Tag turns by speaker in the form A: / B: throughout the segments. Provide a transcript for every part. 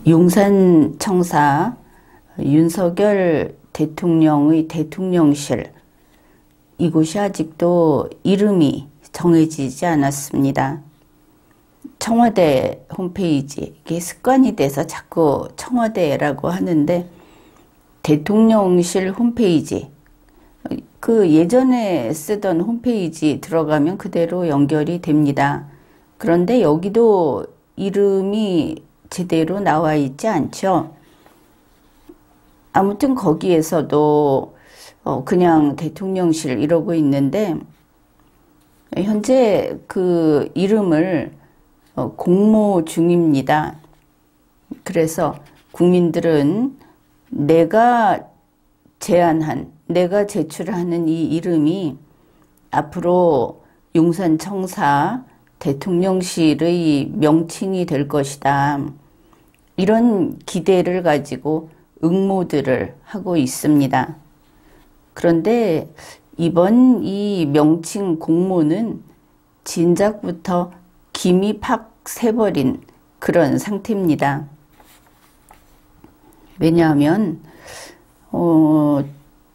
A: 용산청사 윤석열 대통령의 대통령실, 이곳이 아직도 이름이 정해지지 않았습니다. 청와대 홈페이지, 이게 습관이 돼서 자꾸 청와대라고 하는데, 대통령실 홈페이지, 그 예전에 쓰던 홈페이지 들어가면 그대로 연결이 됩니다. 그런데 여기도 이름이 제대로 나와 있지 않죠. 아무튼 거기에서도 그냥 대통령실 이러고 있는데, 현재 그 이름을 공모 중입니다. 그래서 국민들은 내가 제출하는 이 이름이 앞으로 용산청사 대통령실의 명칭이 될 것이다, 이런 기대를 가지고 응모들을 하고 있습니다. 그런데 이번 이 명칭 공모는 진작부터 김이 팍 새버린 그런 상태입니다. 왜냐하면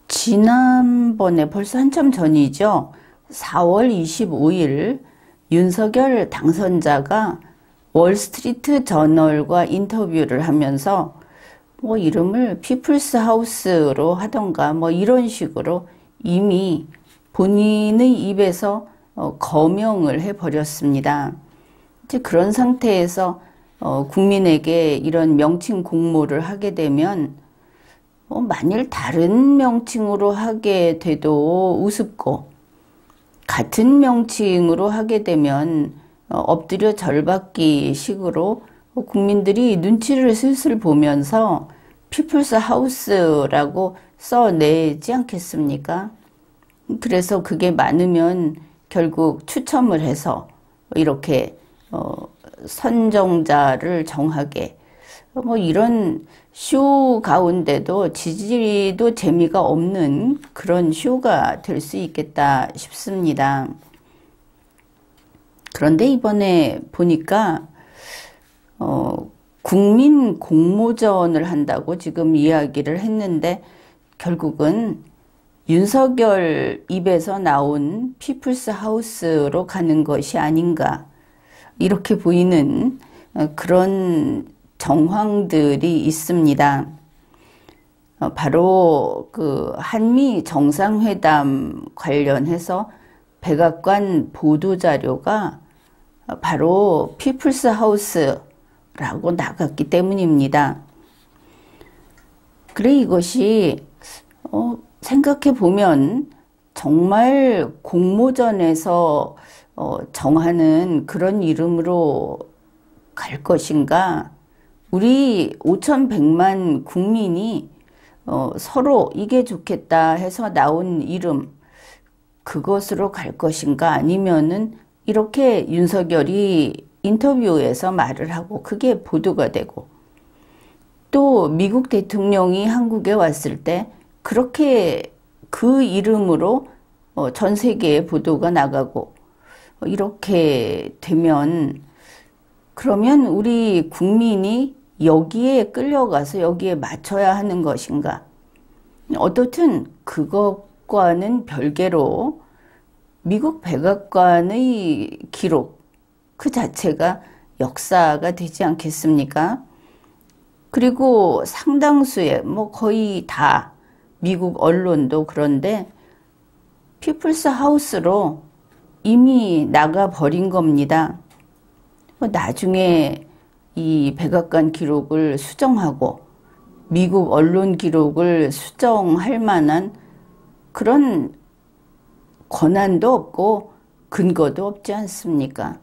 A: 지난번에 벌써 한참 전이죠. 4월 25일 윤석열 당선자가 월스트리트 저널과 인터뷰를 하면서 이름을 피플스 하우스로 하던가 이런 식으로 이미 본인의 입에서 거명을 해버렸습니다. 이제 그런 상태에서 국민에게 이런 명칭 공모를 하게 되면 만일 다른 명칭으로 하게 돼도 우습고, 같은 명칭으로 하게 되면 엎드려 절받기 식으로 국민들이 눈치를 슬슬 보면서 피플스 하우스라고 써내지 않겠습니까? 그래서 그게 많으면 결국 추첨을 해서 이렇게 선정자를 정하게, 이런 쇼 가운데도 지지도 재미가 없는 그런 쇼가 될 수 있겠다 싶습니다. 그런데 이번에 보니까 국민 공모전을 한다고 지금 이야기를 했는데, 결국은 윤석열 입에서 나온 피플스 하우스로 가는 것이 아닌가, 이렇게 보이는 그런 정황들이 있습니다. 바로 그 한미 정상회담 관련해서 백악관 보도자료가 바로 피플스 하우스라고 나갔기 때문입니다. 그래, 이것이 생각해 보면 정말 공모전에서 정하는 그런 이름으로 갈 것인가, 우리 5,100만 국민이 서로 이게 좋겠다 해서 나온 이름, 그것으로 갈 것인가, 아니면은 이렇게 윤석열이 인터뷰에서 말을 하고 그게 보도가 되고, 또 미국 대통령이 한국에 왔을 때 그렇게 그 이름으로 전 세계에 보도가 나가고, 이렇게 되면, 그러면 우리 국민이 여기에 끌려가서 여기에 맞춰야 하는 것인가? 어떻든 그것과는 별개로 미국 백악관의 기록 그 자체가 역사가 되지 않겠습니까? 그리고 상당수의 거의 다 미국 언론도 그런데 피플스 하우스로 이미 나가버린 겁니다. 나중에 이 백악관 기록을 수정하고 미국 언론 기록을 수정할 만한 그런 권한도 없고 근거도 없지 않습니까?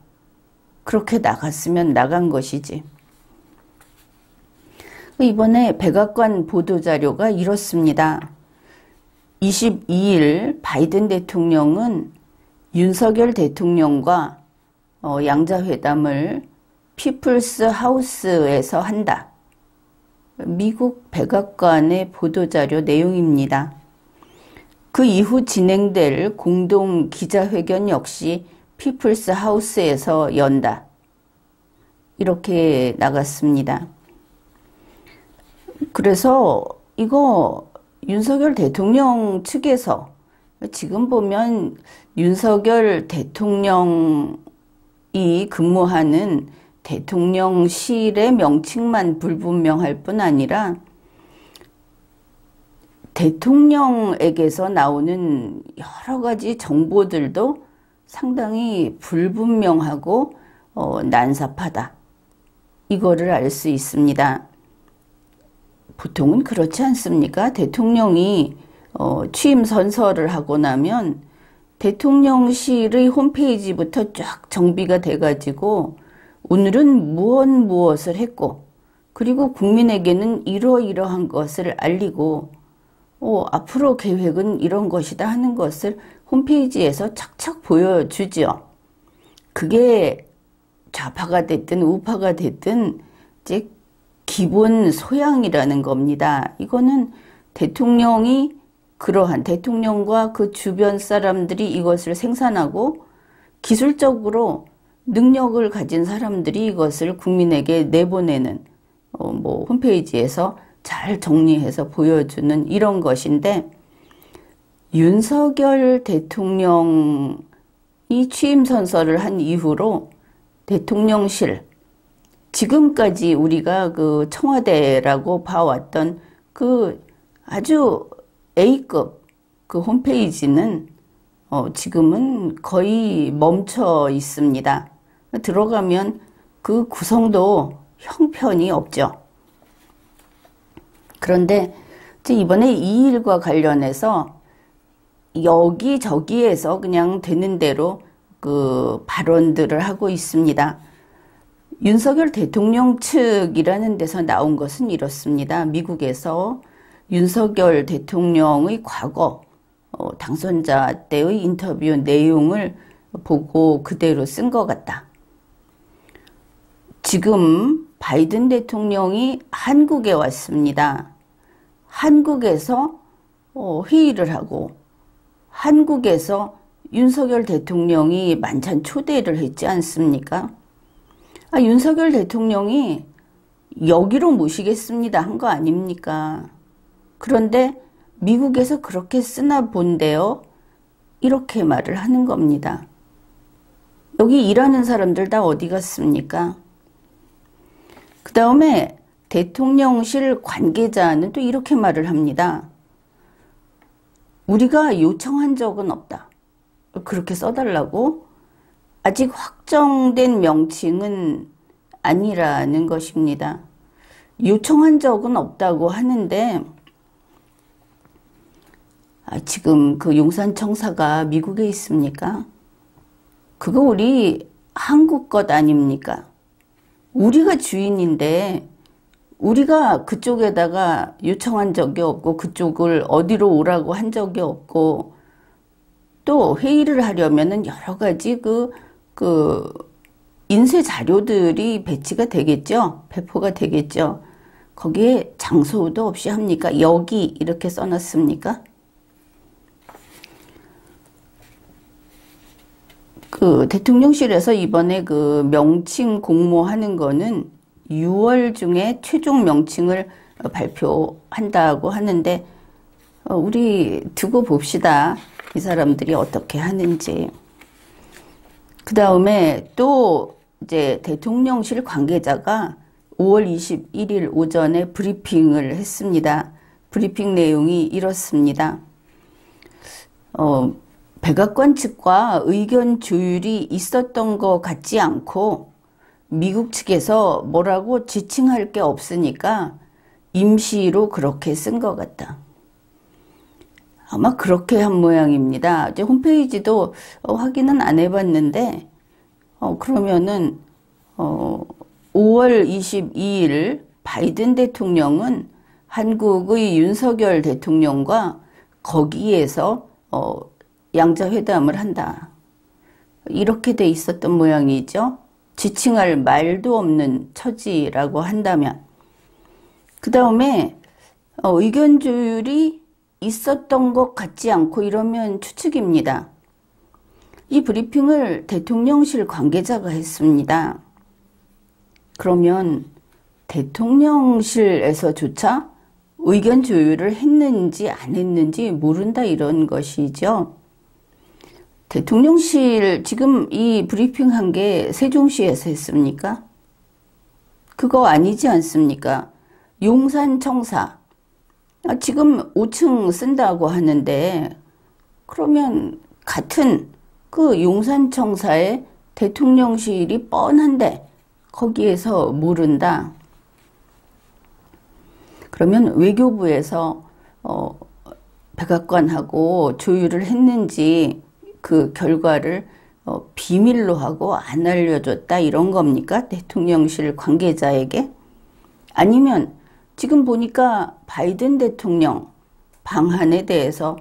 A: 그렇게 나갔으면 나간 것이지. 이번에 백악관 보도자료가 이렇습니다. 22일 바이든 대통령은 윤석열 대통령과 양자회담을 피플스 하우스에서 한다. 미국 백악관의 보도자료 내용입니다. 그 이후 진행될 공동 기자회견 역시 피플스 하우스에서 연다. 이렇게 나갔습니다. 그래서 이거 윤석열 대통령 측에서 지금 보면 윤석열 대통령이 근무하는 대통령실의 명칭만 불분명할 뿐 아니라 대통령에게서 나오는 여러 가지 정보들도 상당히 불분명하고 난삽하다. 이거를 알 수 있습니다. 보통은 그렇지 않습니까? 대통령이 취임 선서를 하고 나면 대통령실의 홈페이지부터 쫙 정비가 돼가지고 오늘은 무엇을 했고 그리고 국민에게는 이러이러한 것을 알리고 앞으로 계획은 이런 것이다 하는 것을 홈페이지에서 착착 보여주죠. 그게 좌파가 됐든 우파가 됐든 이제 기본 소양이라는 겁니다. 이거는 대통령이 그러한 대통령과 그 주변 사람들이 이것을 생산하고 기술적으로 능력을 가진 사람들이 이것을 국민에게 내보내는 홈페이지에서 잘 정리해서 보여주는 이런 것인데 윤석열 대통령이 취임 선서를 한 이후로 대통령실 지금까지 우리가 그 청와대라고 봐왔던 그 아주 A급 그 홈페이지는 지금은 거의 멈춰 있습니다. 들어가면 그 구성도 형편이 없죠. 그런데 이번에 이 일과 관련해서 여기저기에서 그냥 되는 대로 그 발언들을 하고 있습니다. 윤석열 대통령 측이라는 데서 나온 것은 이렇습니다. 미국에서 윤석열 대통령의 과거 당선자 때의 인터뷰 내용을 보고 그대로 쓴 것 같다. 지금 바이든 대통령이 한국에 왔습니다. 한국에서 회의를 하고 한국에서 윤석열 대통령이 만찬 초대를 했지 않습니까? 윤석열 대통령이 여기로 모시겠습니다 한 거 아닙니까? 그런데 미국에서 그렇게 쓰나 본데요. 이렇게 말을 하는 겁니다. 여기 일하는 사람들 다 어디 갔습니까? 그 다음에 대통령실 관계자는 또 이렇게 말을 합니다. 우리가 요청한 적은 없다. 그렇게 써달라고? 아직 확정된 명칭은 아니라는 것입니다. 요청한 적은 없다고 하는데 지금 그 용산청사가 미국에 있습니까? 그거 우리 한국 것 아닙니까? 우리가 주인인데 우리가 그쪽에다가 요청한 적이 없고 그쪽을 어디로 오라고 한 적이 없고 또 회의를 하려면은 여러 가지 그 인쇄 자료들이 배치가 되겠죠. 배포가 되겠죠. 거기에 장소도 없이 합니까? 여기 이렇게 써놨습니까? 그 대통령실에서 이번에 그 명칭 공모하는 거는 6월 중에 최종 명칭을 발표한다고 하는데 우리 두고 봅시다. 이 사람들이 어떻게 하는지. 그 다음에 또 이제 대통령실 관계자가 5월 21일 오전에 브리핑을 했습니다. 브리핑 내용이 이렇습니다. 백악관 측과 의견 조율이 있었던 것 같지 않고 미국 측에서 뭐라고 지칭할 게 없으니까 임시로 그렇게 쓴 것 같다. 아마 그렇게 한 모양입니다. 이제 홈페이지도 확인은 안 해봤는데 그러면은 5월 22일 바이든 대통령은 한국의 윤석열 대통령과 거기에서 양자회담을 한다. 이렇게 돼 있었던 모양이죠. 지칭할 말도 없는 처지라고 한다면. 그 다음에 의견 조율이 있었던 것 같지 않고 이러면 추측입니다. 이 브리핑을 대통령실 관계자가 했습니다. 그러면 대통령실에서조차 의견 조율을 했는지 안 했는지 모른다 이런 것이죠. 대통령실 지금 이 브리핑한 게 세종시에서 했습니까? 그거 아니지 않습니까? 용산청사. 지금 5층 쓴다고 하는데 그러면 같은 그 용산청사에 대통령실이 뻔한데 거기에서 모른다. 그러면 외교부에서 백악관하고 조율을 했는지 그 결과를 비밀로 하고 안 알려줬다 이런 겁니까? 대통령실 관계자에게? 아니면 지금 보니까 바이든 대통령 방한에 대해서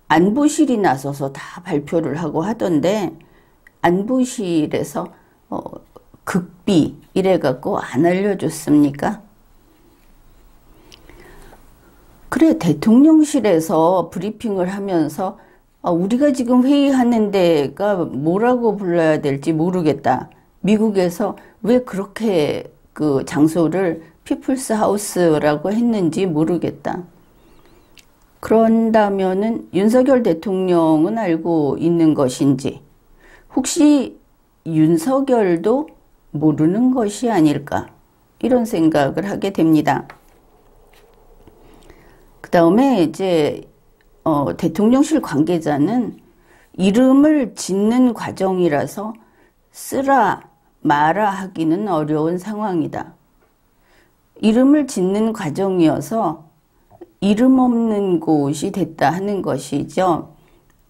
A: 안보실이 나서서 다 발표를 하고 하던데 안보실에서 극비 이래갖고 안 알려줬습니까? 그래, 대통령실에서 브리핑을 하면서 우리가 지금 회의하는 데가 뭐라고 불러야 될지 모르겠다. 미국에서 왜 그렇게 그 장소를 피플스 하우스라고 했는지 모르겠다. 그런다면은 윤석열 대통령은 알고 있는 것인지, 혹시 윤석열도 모르는 것이 아닐까, 이런 생각을 하게 됩니다. 그 다음에 이제 대통령실 관계자는 이름을 짓는 과정이라서 쓰라 마라 하기는 어려운 상황이다. 이름을 짓는 과정이어서 이름 없는 곳이 됐다 하는 것이죠.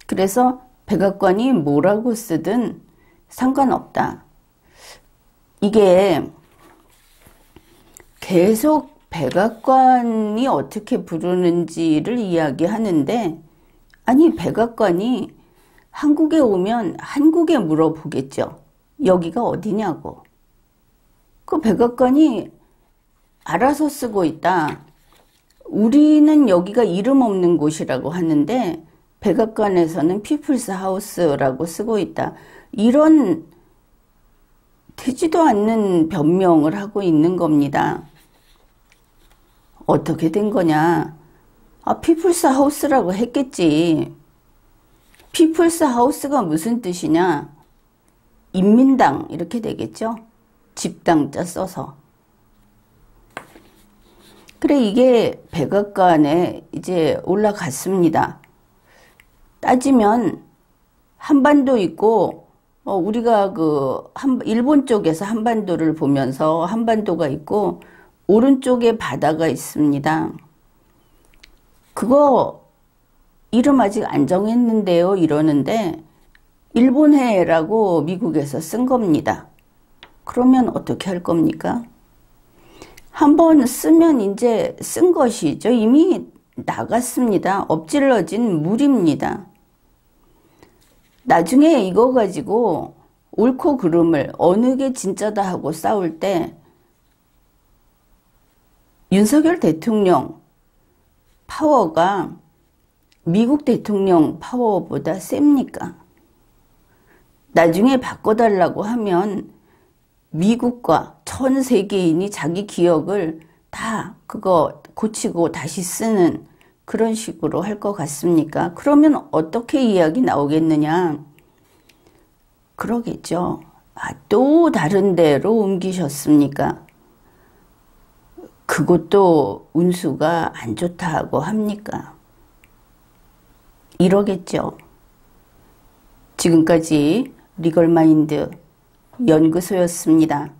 A: 그래서 백악관이 뭐라고 쓰든 상관없다. 이게 계속 백악관이 어떻게 부르는지를 이야기하는데, 아니 백악관이 한국에 오면 한국에 물어보겠죠. 여기가 어디냐고. 그 백악관이 알아서 쓰고 있다. 우리는 여기가 이름 없는 곳이라고 하는데 백악관에서는 피플스 하우스라고 쓰고 있다. 이런 되지도 않는 변명을 하고 있는 겁니다. 어떻게 된 거냐? 피플스 하우스라고 했겠지. 피플스 하우스가 무슨 뜻이냐? 인민당 이렇게 되겠죠? 집당자 써서. 그래, 이게 백악관에 이제 올라갔습니다. 따지면 한반도 있고 우리가 일본 쪽에서 한반도를 보면서 한반도가 있고 오른쪽에 바다가 있습니다. 그거 이름 아직 안 정했는데요 이러는데 일본해라고 미국에서 쓴 겁니다. 그러면 어떻게 할 겁니까? 한번 쓰면 이제 쓴 것이죠. 이미 나갔습니다. 엎질러진 물입니다. 나중에 이거 가지고 옳고 그름을 어느 게 진짜다 하고 싸울 때 윤석열 대통령 파워가 미국 대통령 파워보다 셉니까? 나중에 바꿔달라고 하면 미국과 전 세계인이 자기 기억을 다 그거 고치고 다시 쓰는 그런 식으로 할 것 같습니까? 그러면 어떻게 이야기 나오겠느냐? 그러겠죠. 또 다른 데로 옮기셨습니까? 그것도 운수가 안 좋다고 합니까? 이러겠죠. 지금까지 리걸마인드 연구소였습니다.